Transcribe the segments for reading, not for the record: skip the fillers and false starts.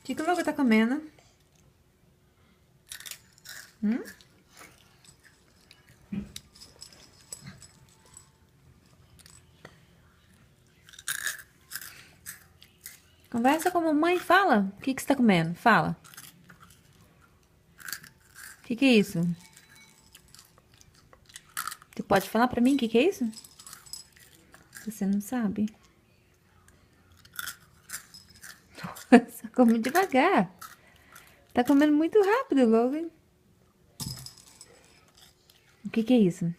que o Logan tá comendo? Conversa com a mamãe, fala. O que você tá comendo? Fala. O que é isso? Você pode falar pra mim o que é isso? Se você não sabe. Nossa, come devagar. Tá comendo muito rápido, Logan. O que é isso?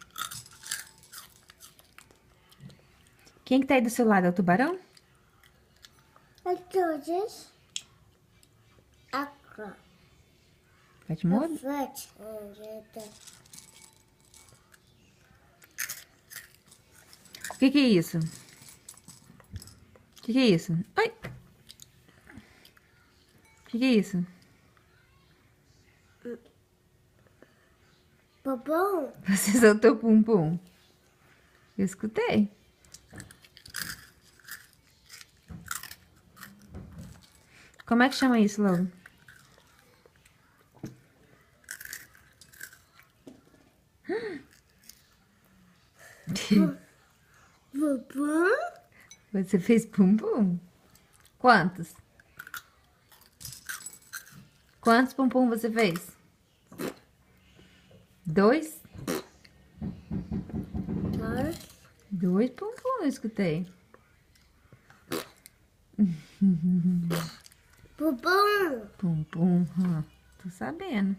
Quem que tá aí do seu lado? É o tubarão? Todos. Aqua. Vai te morder? O que é isso? O que é isso? Ai! O que é isso? Bobão. Você soltou pum-pum. Eu escutei. Como é que chama isso, Logan? Bobão. Você fez pum-pum? Quantos? Quantos pum-pum você fez? 2? 2 pum-pum, eu escutei. Bobão. Pum-pum, tô sabendo.